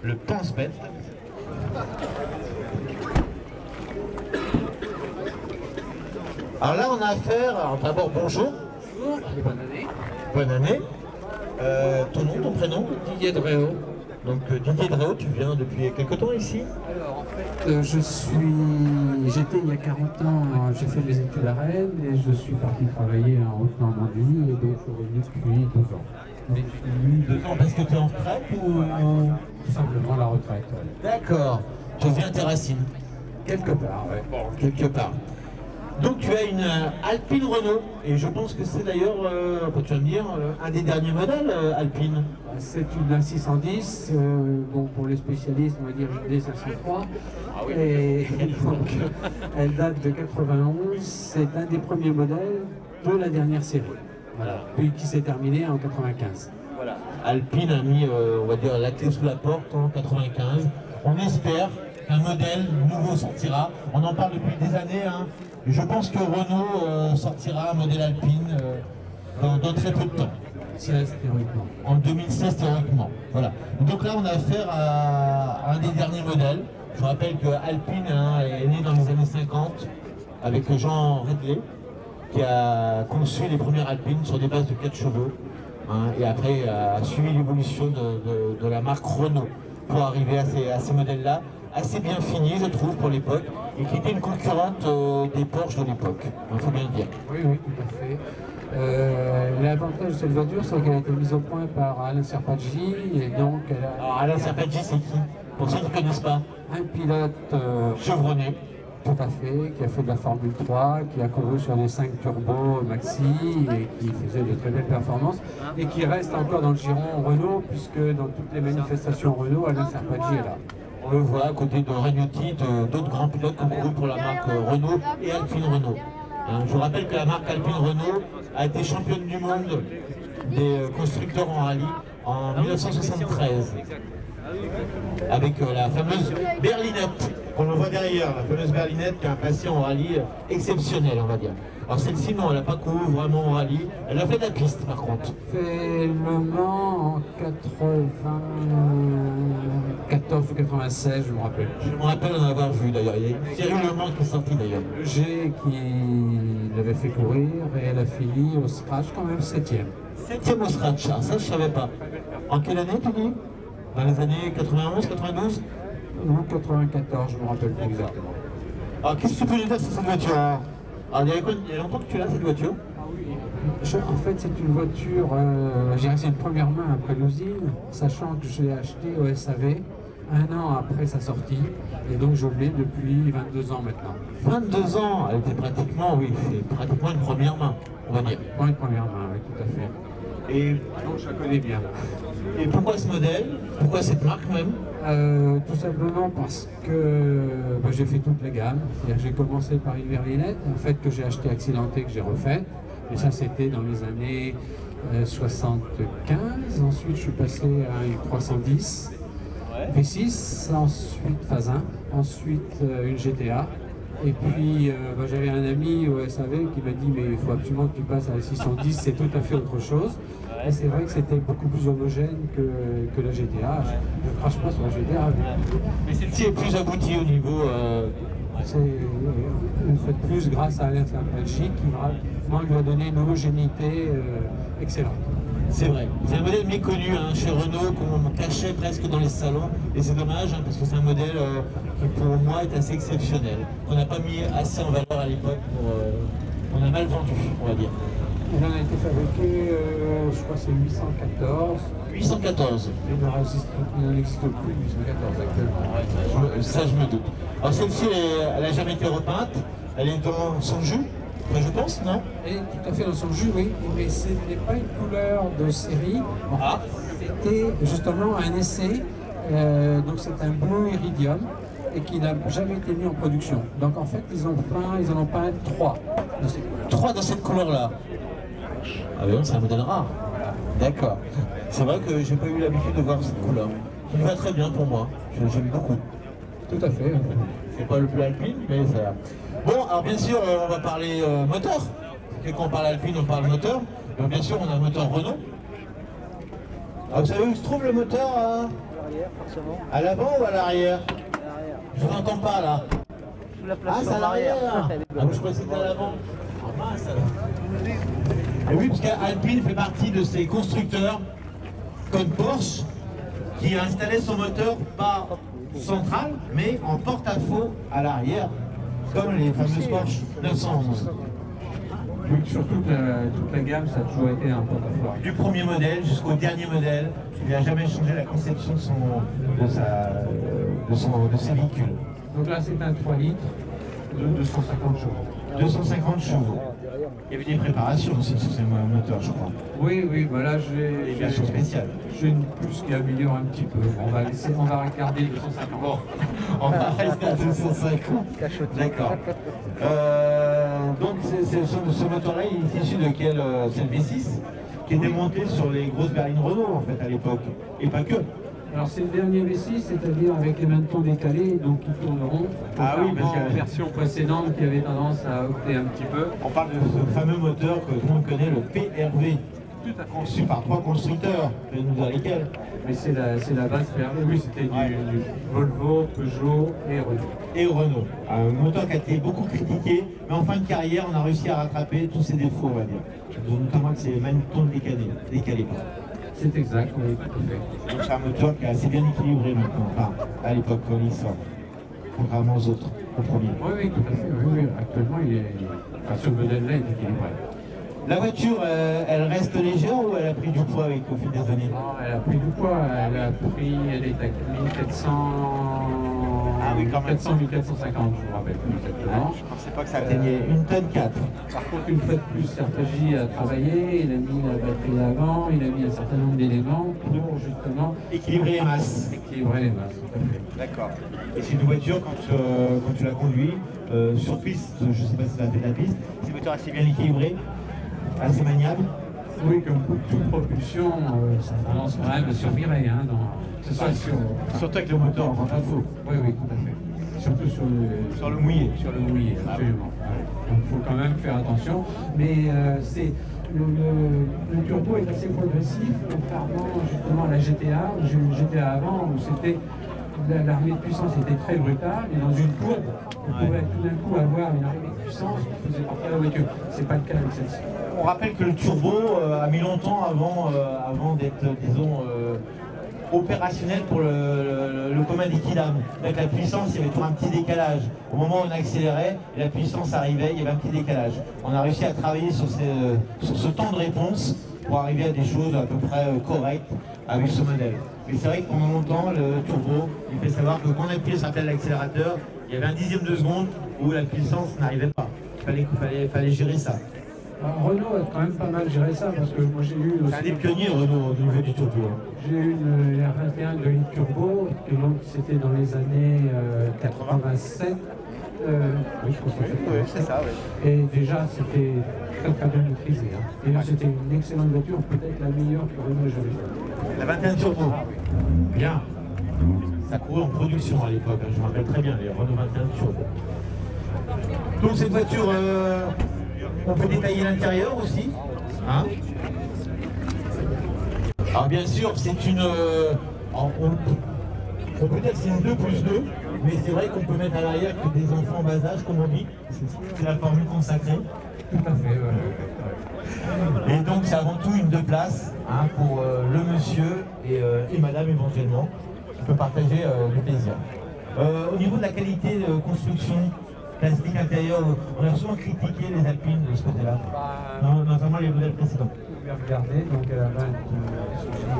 le pense-bête. Alors là, on a affaire, alors d'abord bonjour. Bonjour et bonne année. Bonne année. Ton nom, ton prénom? Didier Dréau. Donc Didier Dréau, tu viens depuis quelque temps ici? Alors en fait, j'étais il y a 40 ans, j'ai fait mes études à Rennes et je suis parti travailler en Haute-Normandie et donc je suis revenu depuis 2 ans. Mais depuis 2 ans parce que tu es en retraite ou Tout simplement la retraite. Ouais. D'accord. Tu viens à tes racines? Quelque part, ouais. Bon, quelque part. Donc tu as une Alpine Renault, et je pense que c'est d'ailleurs, tu vas me dire, un des derniers modèles Alpine. C'est une A610, bon, pour les spécialistes, on va dire une D503. Ah oui. Et donc, elle date de 91, c'est un des premiers modèles de la dernière série. Voilà, puis qui s'est terminé en 95. Voilà. Alpine a mis, on va dire, la clé sous la porte en 95. On espère qu'un modèle nouveau sortira. On en parle depuis des années, hein. Je pense que Renault sortira un modèle Alpine dans très peu de temps. 2016 théoriquement. En 2016 théoriquement. Voilà. Donc là on a affaire à un des derniers modèles. Je rappelle que Alpine est né dans les années 50 avec Jean Redley qui a conçu les premières Alpines sur des bases de 4 chevaux. Et après a suivi l'évolution de la marque Renault pour arriver à ces modèles-là, assez bien finis je trouve pour l'époque, et qui était une concurrente des Porsche de l'époque, il faut bien le dire. Oui, oui, tout à fait. L'avantage de cette voiture, c'est qu'elle a été mise au point par Alain Serpaggi, et donc elle a... Alors Alain Serpaggi, c'est qui? Pour ceux qui ne connaissent pas. Un pilote chevronné. Tout à fait, qui a fait de la Formule 3, qui a couru sur les 5 turbos Maxi et qui faisait de très belles performances et qui reste encore dans le giron Renault puisque dans toutes les manifestations Renault, Alain Serpaggi est là. On le voit à côté de Regnotti, d'autres grands pilotes qui ont couru pour la marque Renault et Alpine Renault. Je vous rappelle que la marque Alpine Renault a été championne du monde des constructeurs en rallye en 1973 avec la fameuse berlinette qu'on le voit derrière, la fameuse berlinette qui a un passé en rallye exceptionnel, on va dire. Alors celle-ci, non, elle n'a pas couru vraiment en rallye, elle a fait de la piste par contre. Fait Le Mans en 94 ou 96, je me rappelle. Je me rappelle en avoir vu d'ailleurs, il y a une série Le Mans qui est sortie d'ailleurs. G qui l'avait fait courir et elle a fini au scratch quand même 7e. 7e au scratch, ça je ne savais pas. En quelle année tu dis? Dans les années 91, 92? Ou 94, je ne me rappelle plus exactement. Alors qu'est-ce que tu peux nous dire sur cette voiture? Alors, il y a longtemps que tu l'as cette voiture? En fait, c'est une voiture, j'ai resté une première main après l'usine, sachant que je l'ai achetée au SAV un an après sa sortie, et donc je l'ai depuis 22 ans maintenant. 22 ans? Elle était pratiquement, oui, c'est pratiquement une première main, on va dire. Une première main, oui, tout à fait. Et donc je la connais bien. Et pourquoi ce modèle? Pourquoi cette marque même? Tout simplement parce que j'ai fait toute la gamme. J'ai commencé par une berlinette, en fait, que j'ai acheté accidentée, que j'ai refaite. Et ça, c'était dans les années 75. Ensuite, je suis passé à une 310 V6, ensuite phase 1, ensuite une GTA. Et puis, j'avais un ami au SAV qui m'a dit « mais il faut absolument que tu passes à la 610, c'est tout à fait autre chose ». Et c'est vrai que c'était beaucoup plus homogène que la GTA. Je ne crache pas sur la GTA. Mais celle-ci est plus aboutie au niveau... C'est une fois de plus grâce à Alain Serpaggi qui lui a donné une homogénéité excellente. C'est vrai. C'est un modèle méconnu chez Renault qu'on cachait presque dans les salons. Et c'est dommage parce que c'est un modèle qui pour moi est assez exceptionnel. Qu'on n'a pas mis assez en valeur à l'époque. On a mal vendu, on va dire. Il en a été fabriqué, je crois que c'est 814. 814. Il n'existe plus 814 actuellement. Ça je me doute. Alors celle-ci, elle n'a jamais été repeinte. Elle est dans son jus, je pense, non? Elle est tout à fait dans son jus, oui. Mais ce n'est pas une couleur de série. C'était justement un essai. Donc c'est un bleu iridium et qui n'a jamais été mis en production. Donc en fait, ils en ont peint 3 de ces couleurs. 3 dans cette couleur-là? Ah oui, c'est un modèle rare. D'accord. C'est vrai que j'ai pas eu l'habitude de voir cette couleur. Qui me va très bien pour moi. J'aime beaucoup. Tout à fait. C'est pas le plus alpine, mais ça va. Bon, alors bien sûr, on va parler moteur. Et quand on parle alpine, on parle moteur. Donc bien sûr, on a un moteur Renault. Alors, vous savez où se trouve le moteur Arrière, forcément. À l'avant ou à l'arrière? À l'arrière. Je vous entends pas là. Sous la Ah, place c'est à l'arrière. Ah, je croyais que c'était à l'avant. Ah, mince alors. Et oui, parce qu'Alpine fait partie de ces constructeurs comme Porsche qui installait son moteur pas central, mais en porte-à-faux à l'arrière, comme les fameuses Porsche 911. Donc sur toute la gamme, ça a toujours été un porte-à-faux. Du premier modèle jusqu'au dernier modèle, il n'a jamais changé la conception de ses véhicules. Donc là, c'est un 3 litres de 250 chevaux. 250 chevaux. Il y avait des préparations aussi sur ces moteurs, je crois. Oui, bah là, Des versions spéciales. j'ai une puce qui améliore un petit peu. On va regarder 250. Bon, on va rester à 250. D'accord. Donc ce moteur-là, il est issu de quel? C'est le V6 qui était monté sur les grosses berlines Renault en fait à l'époque. Et pas que. Alors c'est le dernier V6, c'est-à-dire avec les maintenons décalés, donc qui tourneront. Ah oui, parce que la version précédente qui avait tendance à opter un petit peu. On parle de ce fameux moteur que tout le monde connaît, le PRV. Tout à fait. Conçu par 3 constructeurs. Je vais nous dire lesquels. Mais c'est la base PRV. Oui, c'était du Volvo, Peugeot et Renault. Et Renault. Un moteur qui a été beaucoup critiqué, mais en fin de carrière, on a réussi à rattraper tous ses défauts, on va dire. Notamment que c'est magnétons décalés. C'est exact, oui, tout à fait. Donc c'est un moteur qui est assez bien équilibré maintenant, enfin, à l'époque quand il sort, contrairement aux autres, au premier. Oui, tout à fait. Oui. Actuellement, ce modèle-là est équilibré. La voiture, elle reste légère ou elle a pris du poids au fil des années? Non, elle a pris du poids, elle est à 1400... Ah oui, quand même. 400, 1450, je vous rappelle plus exactement. Je pensais pas que ça atteignait une tonne 4. Par contre, une fois de plus, Sertagy a travaillé, il a mis la batterie avant, il a mis un certain nombre d'éléments pour justement Équilibrer les masses. équilibrer les masses. Tout à fait. D'accord. Et c'est une voiture, quand tu la conduis, sur piste, je ne sais pas si ça a fait de la piste, c'est une voiture assez bien équilibrée, assez maniable. Oui, comme toute propulsion, ça a tendance quand même à survirer, hein, que ce soit Surtout avec le moteur en porte-à-faux. Oui, tout à fait. Surtout Sur le mouillé. Sur le mouillé, absolument. Donc il faut quand même faire attention. Mais le turbo est assez progressif, contrairement justement à la GTA. J'ai eu une GTA avant où c'était l'arrivée de puissance était très brutale, et dans une courbe, on pouvait tout d'un coup avoir une arrivée de puissance qui faisait partir la voiture. C'est pas le cas avec celle-ci. On rappelle que le turbo a mis longtemps avant d'être, disons, opérationnel pour le commun des kidam. Avec la puissance, il y avait toujours un petit décalage. Au moment où on accélérait, et la puissance arrivait, il y avait un petit décalage. On a réussi à travailler sur ce temps de réponse pour arriver à des choses à peu près correctes avec ce modèle. Mais c'est vrai que pendant longtemps, le turbo, il fait savoir que quand on appuyait sur l'accélérateur, il y avait un dixième de seconde où la puissance n'arrivait pas. Il fallait gérer ça. Alors, Renault a quand même pas mal géré ça, parce que moi j'ai eu aussi... C'est un des pionniers Renault au niveau du turbo. J'ai eu une R21 de litre turbo, et donc c'était dans les années 87. Oui, je pense que c'est ça, oui. Et déjà, c'était très bien maîtrisé. Hein. D'ailleurs, c'était une excellente voiture, peut-être la meilleure que Renault ait jamais faite. La 21 turbo. Bien. Ça courait en production à l'époque, je me rappelle très bien, les Renault 21 turbo. Donc cette voiture, on peut détailler l'intérieur aussi. Hein, alors bien sûr, c'est une... on peut dire que c'est une 2+2, mais c'est vrai qu'on peut mettre à l'arrière que des enfants en bas âge, comme on dit. C'est la formule consacrée. Tout à fait, Et donc c'est avant tout une 2 places hein, pour le monsieur et madame éventuellement, qui peut partager le plaisir. Au niveau de la qualité de construction, plastique intérieur, on a souvent critiqué les Alpines de ce côté-là, notamment les modèles précédents. Vous pouvez regarder, donc elle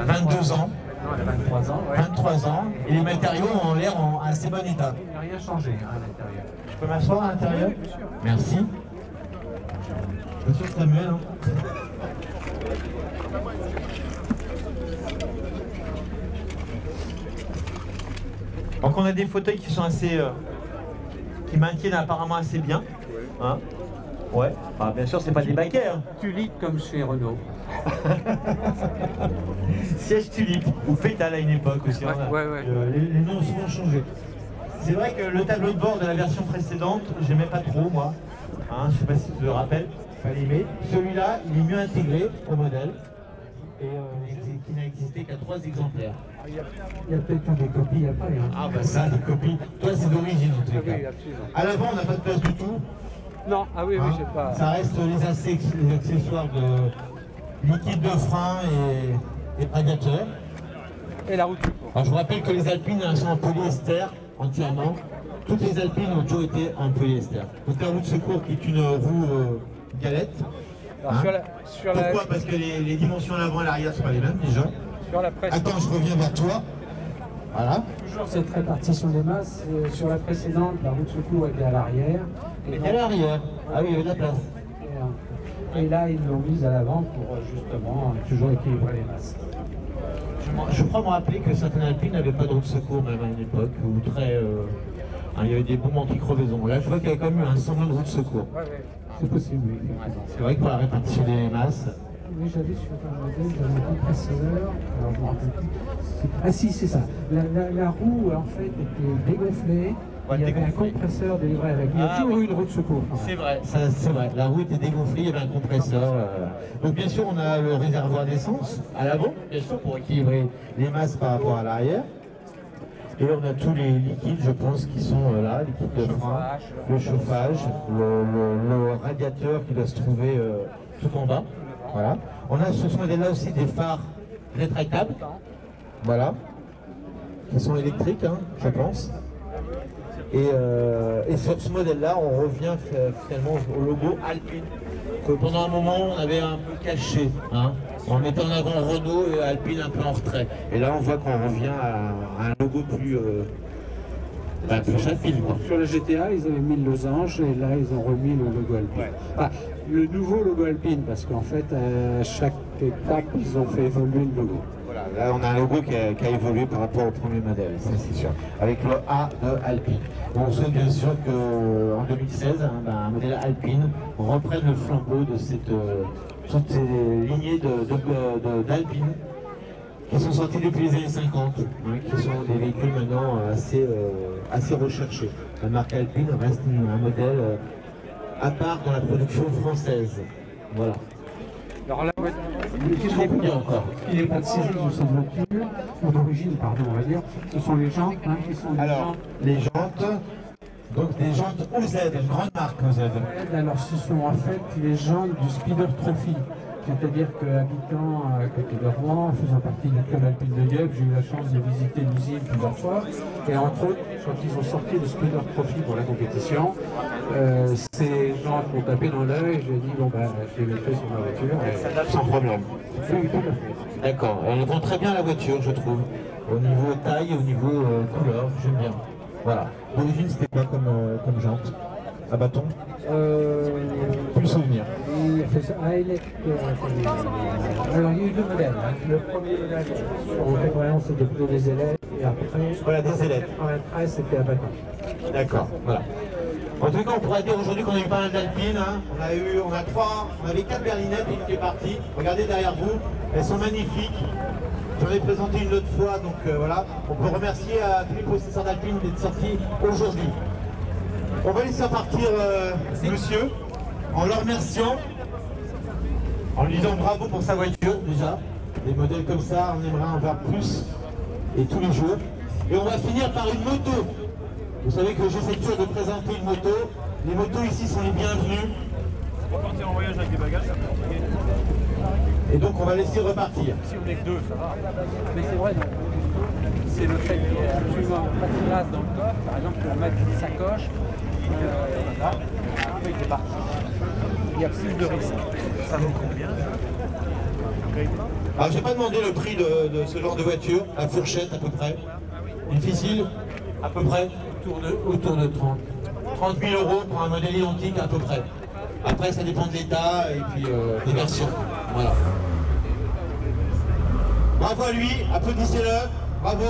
a 22 ans. Non, elle a 23 ans. Ouais. 23 ans, et les matériaux ont l'air en assez bon état. Il n'y a rien changé hein, à l'intérieur. Je peux m'asseoir à l'intérieur? Oui, bien sûr. Merci. Monsieur Samuel. Hein. Donc on a des fauteuils qui sont assez... qui maintiennent apparemment assez bien. Hein, ouais. Ah, bien sûr, c'est pas des baquets. Hein. Tulipe comme chez Renault. Siège tulipe ou pétale à une époque aussi. Ouais. Les noms ont souvent changé. C'est vrai que le tableau de bord de la version précédente, j'aimais pas trop moi. Hein, je sais pas si tu te le rappelles, fallait aimer. Celui-là, il est mieux intégré au modèle. et qui n'a existé qu'à 3 exemplaires. Il y a peut-être des copies après. Hein. Ah bah ça, des copies. Toi, c'est d'origine en tous les cas. Oui, absolument. À l'avant, on n'a pas de place du tout. Non, ah oui, Hein, oui, j'ai pas. ça reste les accessoires de liquide de frein et radiateur. Et la route du cours. Alors je vous rappelle que les Alpines elles sont en polyester entièrement. Toutes les Alpines ont toujours été en polyester. Donc la roue de secours qui est une roue galette. Alors, Hein. Pourquoi la... Parce que les dimensions à l'avant et à l'arrière ne sont pas les mêmes déjà. Sur la presse. Attends, je reviens vers toi. Voilà. Toujours cette répartition des masses. Sur la précédente, la roue de secours était à l'arrière. Et à l'arrière. Ah oui, il y avait de la place. Et là, ils l'ont mise à l'avant pour justement toujours équilibrer les masses. Je crois me rappeler que certaines Alpines n'avaient pas de roue de secours même à une époque, ou très... il y avait des bombes anti-crevaison. Là, je vois qu'il y a quand même eu un semblant de roue de secours. Ouais, ouais. C'est possible, oui. C'est vrai que pour la répartition des masses... Oui, j'avais sur un modèle, j'avais un compresseur, alors je me rappelle plus. Ah si, c'est ça. La roue, en fait, était dégonflée. Ouais, il y avait un compresseur délivré avec. Il y a toujours eu une roue de secours. C'est vrai, c'est vrai. La roue était dégonflée, il y avait un compresseur. Donc bien sûr, on a le réservoir d'essence à l'avant, bien sûr, pour équilibrer les masses par rapport à l'arrière. Et on a tous les liquides, je pense, qui sont là, liquide de frein, le chauffage, le radiateur qui doit se trouver tout en bas. Voilà. On a sur ce modèle-là aussi des phares rétractables, voilà, qui sont électriques, hein, je pense. Et sur ce modèle-là, on revient finalement au logo Alpine, que pendant un moment on avait un peu caché, hein, en mettant en avant Renault et Alpine un peu en retrait. Et là on voit qu'on revient à un logo plus Alpine, quoi. Sur la GTA, ils avaient mis le losange et là ils ont remis le logo Alpine. Ouais. Ah, le nouveau logo Alpine, parce qu'en fait, à chaque étape, ils ont fait évoluer le logo. Voilà, là on a un logo qui a évolué par rapport au premier modèle, ça c'est sûr, avec le A de Alpine. On sait bien sûr qu'en 2016, un modèle Alpine reprenne le flambeau de toutes ces lignées d'Alpine qui sont sorties depuis les années 50, hein, qui sont des véhicules maintenant assez recherchés. La marque Alpine reste un modèle à part dans la production française. Voilà. Alors là, il n'est pas de série de cette voiture, ou d'origine, pardon, on va dire. Ce sont les jantes, hein, qui sont les jantes, donc des jantes OZ, une grande marque OZ. Alors ce sont en fait les jantes du Speeder Trophy. C'est-à-dire qu'habitant à côté de Rouen, faisant partie du club Alpine de Dieppe, j'ai eu la chance de visiter l'usine plusieurs fois. Et entre autres, quand ils ont sorti le Speeder Trophy pour la compétition, ces gens m'ont tapé dans l'œil, j'ai dit bon ben je les mettrai sur ma voiture. Et ça s'adapte sans problème. Oui, tout à fait. D'accord, elle vend très bien la voiture, je trouve. Au niveau taille, au niveau couleur, j'aime bien. Voilà. D'origine, c'était quoi comme jante? À bâton? Plus souvenir. Alors il y a eu deux modèles. Hein. Le premier modèle en 91 c'était plutôt des ailettes et après voilà, des ailettes. En 93 c'était à bâton. D'accord, voilà. En tout cas, on pourrait dire aujourd'hui qu'on a eu pas mal d'Alpines. Hein. On avait 4 berlinettes, une qui est partie. Regardez derrière vous, elles sont magnifiques. J'en ai présenté une autre fois, donc voilà. On peut remercier à tous les possesseurs d'Alpine d'être sortis aujourd'hui. On va laisser partir monsieur, en le remerciant, en lui disant bravo pour sa voiture déjà. Des modèles comme ça, on aimerait en voir plus, et tous les jours. Et on va finir par une moto. Vous savez que j'essaie toujours de présenter une moto. Les motos ici sont les bienvenues. Pour partir en voyage avec des bagages, ça peut compliqué. Et donc on va laisser repartir. Si on est que deux, ça va. Mais c'est vrai, c'est le fait qu'il y ait absolument pas de place dans le coffre. Par exemple, pour mettre des sacoches, après il est parti. Il y a plus de risques. Ça vaut combien? Alors j'ai pas demandé le prix de ce genre de voiture, la fourchette à peu près. Une ficile à peu près autour de 30 000 € pour un modèle identique à peu près. Après ça dépend de l'état et puis des versions. Voilà. Bravo à lui, applaudissez-le, bravo.